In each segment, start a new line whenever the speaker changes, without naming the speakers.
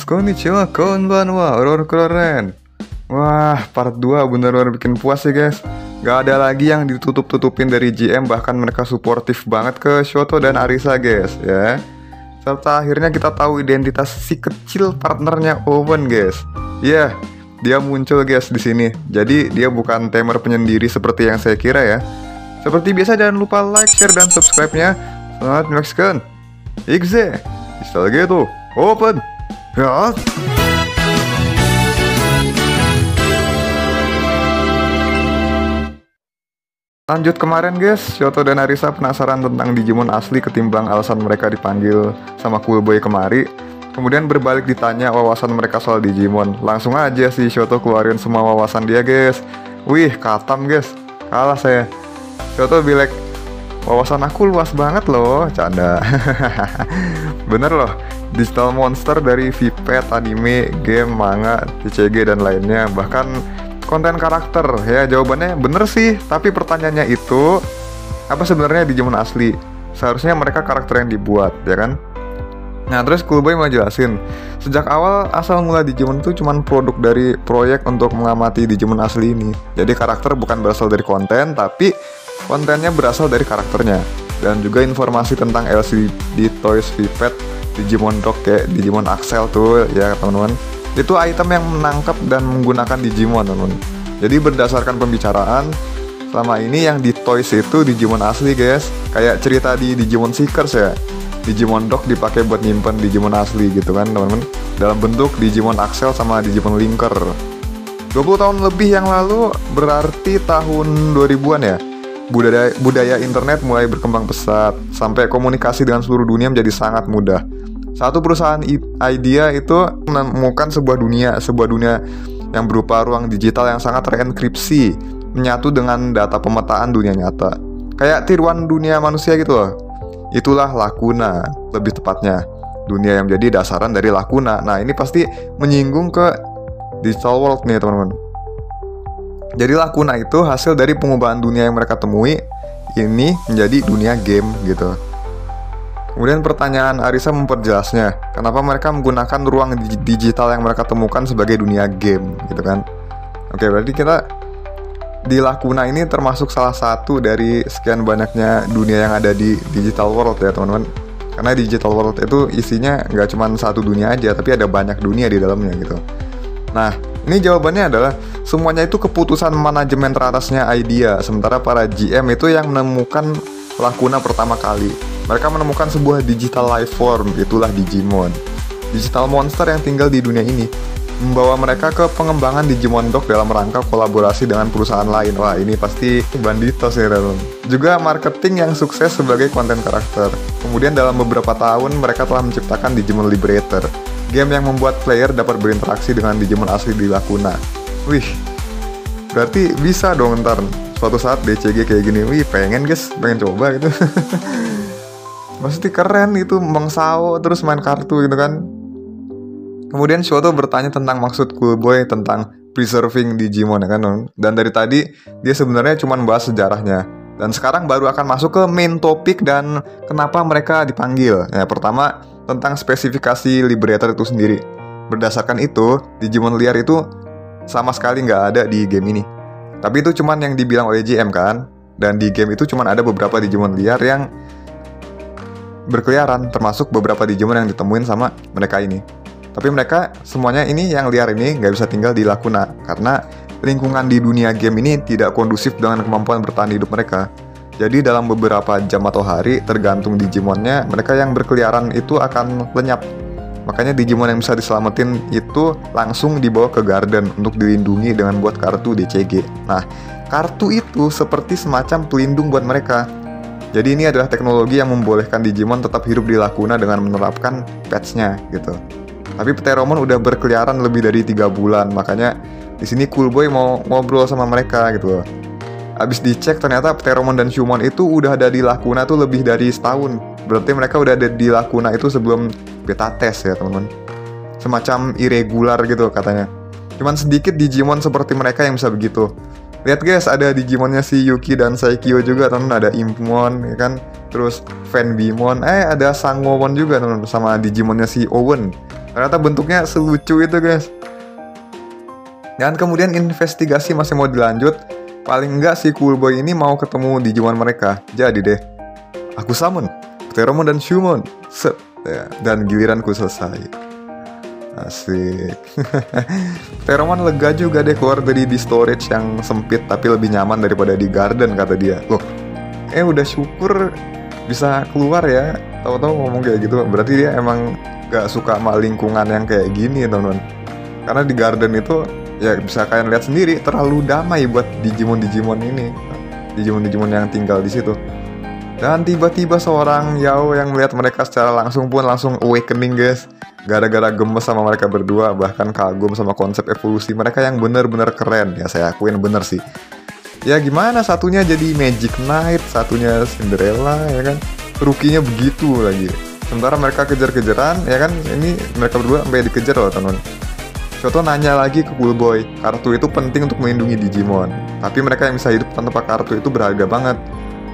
konnichiwa, konbanwa, keren. Wah, part 2 bener-bener bikin puas sih guys. Gak ada lagi yang ditutup-tutupin dari GM, bahkan mereka suportif banget ke Shoto dan Arisa guys ya. Serta akhirnya kita tahu identitas si kecil partnernya Owen guys. Iya, dia muncul guys di sini. Jadi dia bukan tamer penyendiri seperti yang saya kira ya. Seperti biasa jangan lupa like, share, dan subscribe-nya. Selamat menyaksikan. Ixe, install gitu, open. Ya. Lanjut kemarin guys, Shoto dan Arisa penasaran tentang Digimon asli ketimbang alasan mereka dipanggil sama Cool Boy kemari. Kemudian berbalik ditanya wawasan mereka soal Digimon. Langsung aja si Shoto keluarin semua wawasan dia guys. Wih, katam guys, kalah saya. Shoto bilang, wawasan aku luas banget loh, canda. Bener loh, digital monster dari VPet, anime, game, manga, TCG, dan lainnya. Bahkan konten karakter, ya jawabannya bener sih. Tapi pertanyaannya itu, apa sebenarnya Digimon asli? Seharusnya mereka karakter yang dibuat, ya kan? Nah terus Cool Boy mau jelasin, sejak awal asal mula Digimon itu cuma produk dari proyek untuk mengamati Digimon asli ini. Jadi karakter bukan berasal dari konten, tapi kontennya berasal dari karakternya. Dan juga informasi tentang LCD Toys VPet, Digimon Dog kayak Digimon Axel tuh ya teman-teman. Itu item yang menangkap dan menggunakan Digimon teman-teman. Jadi berdasarkan pembicaraan selama ini yang di Toys itu Digimon asli guys. Kayak cerita di Digimon Seekers ya, Digimon Dog dipakai buat nyimpen Digimon asli gitu kan teman-teman, dalam bentuk Digimon Axel sama Digimon Linker. 20 tahun lebih yang lalu, berarti tahun 2000-an ya, budaya internet mulai berkembang pesat sampai komunikasi dengan seluruh dunia menjadi sangat mudah. Satu perusahaan idea itu menemukan sebuah dunia yang berupa ruang digital yang sangat terenkripsi, menyatu dengan data pemetaan dunia nyata. Kayak tiruan dunia manusia gitu loh. Itulah Lakuna, lebih tepatnya. Dunia yang menjadi dasaran dari Lakuna. Nah ini pasti menyinggung ke digital world nih teman-teman. Jadi Lakuna itu hasil dari pengubahan dunia yang mereka temui ini menjadi dunia game gitu. Kemudian pertanyaan Arisa memperjelasnya, kenapa mereka menggunakan ruang digital yang mereka temukan sebagai dunia game gitu kan. Oke, berarti kita di Lakuna ini termasuk salah satu dari sekian banyaknya dunia yang ada di digital world ya teman-teman. Karena digital world itu isinya nggak cuma satu dunia aja, tapi ada banyak dunia di dalamnya gitu. Nah, ini jawabannya adalah semuanya itu keputusan manajemen teratasnya idea. Sementara para GM itu yang menemukan Lakuna pertama kali. Mereka menemukan sebuah digital life form, itulah Digimon. Digital monster yang tinggal di dunia ini membawa mereka ke pengembangan Digimon Dog dalam rangka kolaborasi dengan perusahaan lain. Wah, ini pasti banditos ya teman. Juga marketing yang sukses sebagai konten karakter. Kemudian dalam beberapa tahun mereka telah menciptakan Digimon Liberator, game yang membuat player dapat berinteraksi dengan Digimon asli di Lakuna. Wih, berarti bisa dong ntar suatu saat DCG kayak gini. Wih, pengen coba gitu. Pasti keren itu, mengsao terus main kartu gitu kan. Kemudian Shoto bertanya tentang maksud Cool Boy tentang preserving Digimon ya kan. Dan dari tadi dia sebenarnya cuma bahas sejarahnya. Dan sekarang baru akan masuk ke main topik dan kenapa mereka dipanggil. Ya, pertama tentang spesifikasi Liberator itu sendiri. Berdasarkan itu, Digimon liar itu sama sekali nggak ada di game ini. Tapi itu cuman yang dibilang oleh GM kan. Dan di game itu cuman ada beberapa Digimon liar yang berkeliaran, termasuk beberapa Digimon yang ditemuin sama mereka ini. Tapi mereka semuanya ini yang liar ini nggak bisa tinggal di Lakuna karena lingkungan di dunia game ini tidak kondusif dengan kemampuan bertahan hidup mereka. Jadi dalam beberapa jam atau hari, tergantung Digimonnya, mereka yang berkeliaran itu akan lenyap. Makanya Digimon yang bisa diselamatin itu langsung dibawa ke garden untuk dilindungi dengan buat kartu DCG. Nah, kartu itu seperti semacam pelindung buat mereka. Jadi ini adalah teknologi yang membolehkan Digimon tetap hidup di Lakuna dengan menerapkan patch-nya gitu. Tapi Pteromon udah berkeliaran lebih dari 3 bulan, makanya di sini Cool Boy mau ngobrol sama mereka gitu loh. Abis dicek ternyata Pteromon dan Shumon itu udah ada di Lakuna tuh lebih dari setahun. Berarti mereka udah ada di Lakuna itu sebelum beta test ya teman-teman. Semacam irregular gitu katanya. Cuman sedikit Digimon seperti mereka yang bisa begitu. Lihat guys, ada Digimonnya si Yuki dan Saikyo juga teman-teman. Ada Impmon ya kan, terus Fanbimon, ada Sangwon juga teman-teman, sama Digimonnya si Owen. Ternyata bentuknya selucu itu guys. Dan kemudian investigasi masih mau dilanjut. Paling enggak si Coolboy ini mau ketemu Digimon mereka. Jadi deh, aku summon Pteromon dan Shumon. Set. Ya, dan giliranku selesai. Asik. Pteromon lega juga deh keluar dari di storage yang sempit tapi lebih nyaman daripada di garden, kata dia. Loh, udah syukur bisa keluar ya. Tahu-tahu ngomong kayak gitu. Berarti dia emang gak suka sama lingkungan yang kayak gini, teman-teman. Karena di garden itu ya bisa kalian lihat sendiri, terlalu damai buat Digimon ini, Digimon yang tinggal di situ. Dan tiba-tiba seorang Yao yang melihat mereka secara langsung pun langsung awakening guys. Gara-gara gemes sama mereka berdua, bahkan kagum sama konsep evolusi mereka yang bener-bener keren. Ya saya akuin bener sih. Ya gimana, satunya jadi Magic Knight, satunya Cinderella, ya kan. Rukinya begitu lagi. Sementara mereka kejar-kejaran, ya kan. Ini mereka berdua sampai dikejar loh teman. Shoto nanya lagi ke Coolboy, kartu itu penting untuk melindungi Digimon. Tapi mereka yang bisa hidup tanpa kartu itu berharga banget.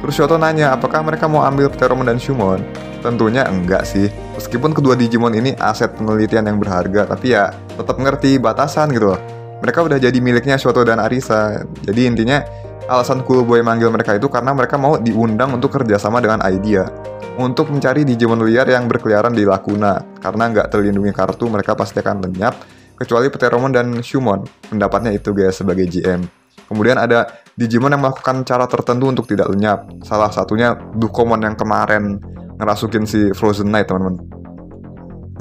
Terus Shoto nanya, apakah mereka mau ambil Pteromon dan Shumon? Tentunya enggak sih. Meskipun kedua Digimon ini aset penelitian yang berharga, tapi ya tetap ngerti batasan gitu loh. Mereka udah jadi miliknya Shoto dan Arisa. Jadi intinya alasan Coolboy manggil mereka itu karena mereka mau diundang untuk kerjasama dengan Idea untuk mencari Digimon liar yang berkeliaran di Lakuna. Karena nggak terlindungi kartu, mereka pasti akan lenyap. Kecuali Pteromon dan Shumon. Pendapatnya itu guys sebagai GM. Kemudian ada Digimon yang melakukan cara tertentu untuk tidak lenyap. Salah satunya Dukomon yang kemarin ngerasukin si Frozen Knight, teman-teman.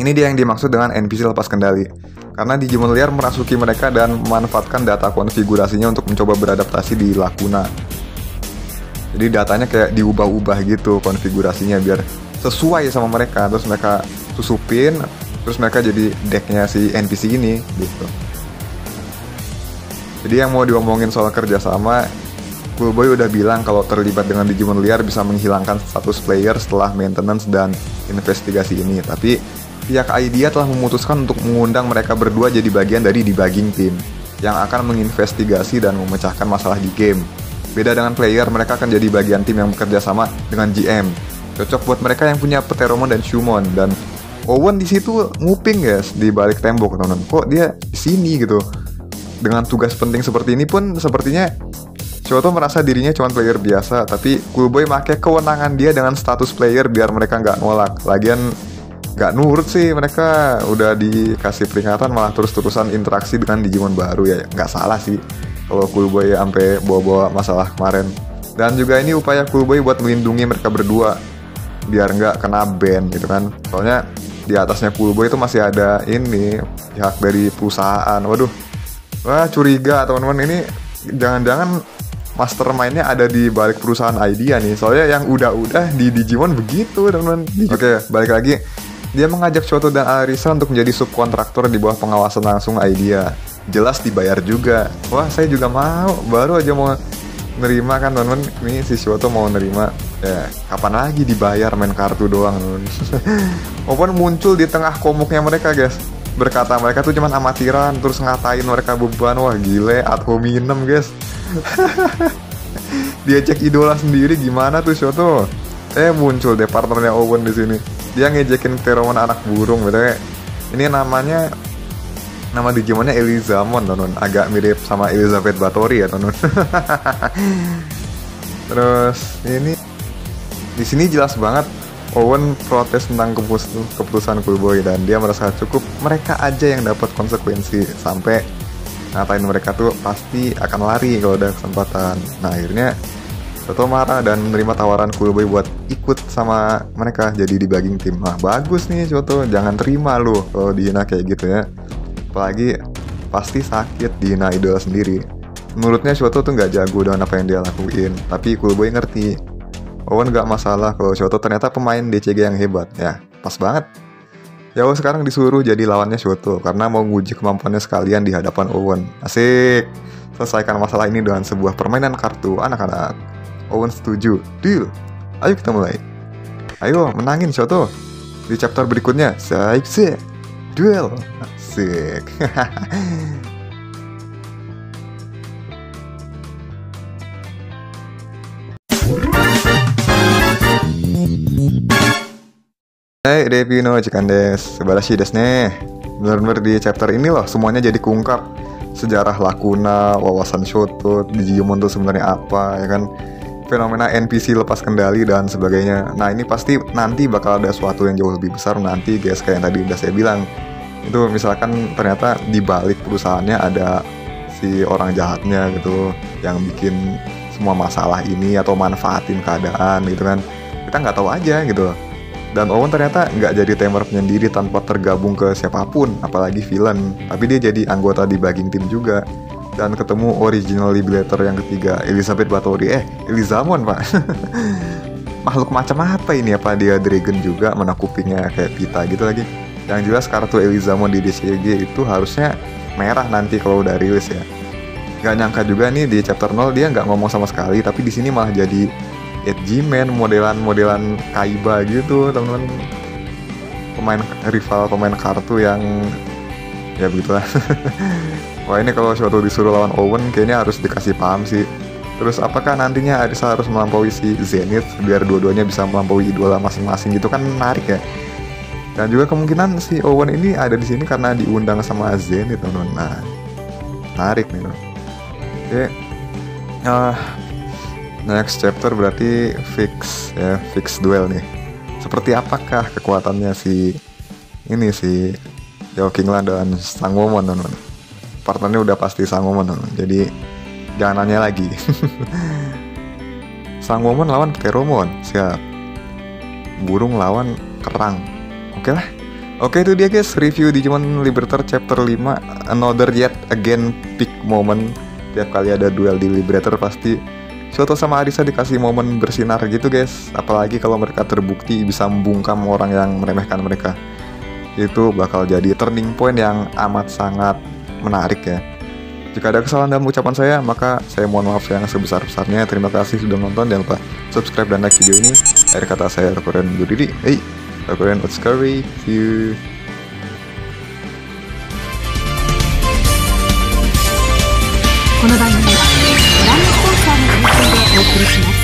Ini dia yang dimaksud dengan NPC lepas kendali. Karena Digimon liar merasuki mereka dan memanfaatkan data konfigurasinya untuk mencoba beradaptasi di Lakuna. Jadi datanya kayak diubah-ubah gitu konfigurasinya biar sesuai sama mereka. Terus mereka susupin, terus mereka jadi decknya si NPC ini gitu. Jadi yang mau diomongin soal kerjasama, Coolboy udah bilang kalau terlibat dengan Digimon liar bisa menghilangkan status player setelah maintenance dan investigasi ini. Tapi pihak Idea telah memutuskan untuk mengundang mereka berdua jadi bagian dari debugging team yang akan menginvestigasi dan memecahkan masalah di game. Beda dengan player, mereka akan jadi bagian tim yang bekerja sama dengan GM. Cocok buat mereka yang punya Pteromon dan Shumon. Dan Owen di situ nguping guys di balik tembok, teman-teman. Kok dia di sini gitu? Dengan tugas penting seperti ini pun sepertinya Shoto merasa dirinya cuma player biasa, tapi Coolboy pakai kewenangan dia dengan status player biar mereka nggak nolak. Lagian nggak nurut sih, mereka udah dikasih peringatan malah terus-terusan interaksi dengan Digimon baru, ya nggak salah sih kalau Coolboy sampai bawa-bawa masalah kemarin. Dan juga ini upaya Coolboy buat melindungi mereka berdua biar nggak kena ban gitu kan. Soalnya di atasnya Coolboy itu masih ada ini pihak dari perusahaan. Waduh. Wah curiga teman-teman, ini jangan-jangan mastermind-nya ada di balik perusahaan Idea nih. Soalnya yang udah-udah di Digimon begitu teman-teman. Oke, balik lagi. Dia mengajak Shoto dan Arisa untuk menjadi subkontraktor di bawah pengawasan langsung Idea. Jelas dibayar juga. Wah saya juga mau, baru aja mau nerima kan teman-teman. Ini si Shoto mau nerima. Ya kapan lagi dibayar, main kartu doang teman-teman. Open muncul di tengah komuknya mereka guys. Berkata mereka tuh cuman amatiran, terus ngatain mereka beban. Wah gile, ad hominem guys. Dia cek idola sendiri, gimana tuh Shoto? Muncul deh partnernya Owen di sini. Dia ngejekin Pteromon anak burung, betul. Ini nama Digimonnya Elizamon, teman-teman. Agak mirip sama Elizabeth Bathory ya, teman-teman. Terus ini di sini jelas banget Owen protes tentang keputusan Coolboy dan dia merasa cukup mereka aja yang dapat konsekuensi, sampai ngatain mereka tuh pasti akan lari kalau ada kesempatan. Nah akhirnya Shoto marah dan menerima tawaran Coolboy buat ikut sama mereka jadi debugging tim. Nah bagus nih Shoto, jangan terima lu kalau dihina kayak gitu ya. Apalagi pasti sakit dihina idola sendiri. Menurutnya Shoto tuh nggak jago dengan apa yang dia lakuin, tapi Coolboy ngerti Owen gak masalah kalau Shoto ternyata pemain DCG yang hebat. Ya, pas banget. Yao sekarang disuruh jadi lawannya Shoto karena mau nguji kemampuannya sekalian di hadapan Owen. Asik. Selesaikan masalah ini dengan sebuah permainan kartu anak-anak. Owen setuju. Deal. Ayo kita mulai. Ayo, menangin Shoto. Di chapter berikutnya, Saikse. Duel. Asik. Hai, review no Chikan desu. Subarashi desu ne. Bener-bener di chapter ini loh semuanya jadi keungkap. Sejarah Lakuna, wawasan Shoto, Digimon tuh sebenarnya apa, ya kan? Fenomena NPC lepas kendali dan sebagainya. Nah, ini pasti nanti bakal ada sesuatu yang jauh lebih besar nanti, guys, kayak yang tadi udah saya bilang. Itu misalkan ternyata di balik perusahaannya ada si orang jahatnya gitu yang bikin semua masalah ini atau manfaatin keadaan gitu kan. Kita nggak tahu aja gitu. Dan Owen ternyata nggak jadi tamer penyendiri tanpa tergabung ke siapapun, apalagi villain. Tapi dia jadi anggota di bagging team juga. Dan ketemu original liberator yang ketiga, Elizabeth Báthory. Elizamon, Pak. Makhluk macam apa ini? Apa dia dragon juga, mana kupingnya kayak pita gitu lagi. Yang jelas kartu Elizamon di DCG itu harusnya merah nanti kalau udah rilis ya. Gak nyangka juga nih di chapter 0 dia nggak ngomong sama sekali, tapi di sini malah jadi Edgeman, modelan Kaiba gitu, teman-teman. Pemain kartu yang ya begitulah. Wah, ini kalau suatu disuruh lawan Owen kayaknya harus dikasih paham sih. Terus apakah nantinya Arisa harus melampaui si Zenith biar dua-duanya bisa melampaui idola masing-masing gitu kan, menarik ya. Dan juga kemungkinan si Owen ini ada di sini karena diundang sama Zenith, teman-teman. Nah, menarik nih, teman. Oke. Next chapter berarti fix duel nih. Seperti apakah kekuatannya si Yokinglan dan Sangwomon, teman-teman. Partnernya udah pasti Sangwomon, teman-teman. Jadi jangan nanya lagi. Sangwomon lawan Pteromon, siap. Burung lawan kerang. Oke lah. Oke, itu dia guys review Digimon Liberator chapter 5, Another Yet Again Peak Moment. Tiap kali ada duel di Liberator pasti Shoto sama Arisa dikasih momen bersinar gitu guys. Apalagi kalau mereka terbukti bisa membungkam orang yang meremehkan mereka. Itu bakal jadi turning point yang amat sangat menarik ya. Jika ada kesalahan dalam ucapan saya, maka saya mohon maaf yang sebesar-besarnya. Terima kasih sudah nonton. Jangan lupa subscribe dan like video ini. Akhir kata saya Rokoren undur diri. Rokoren Otsukaru. See you.
この番組はご覧のスポンサーの提供でお送りします。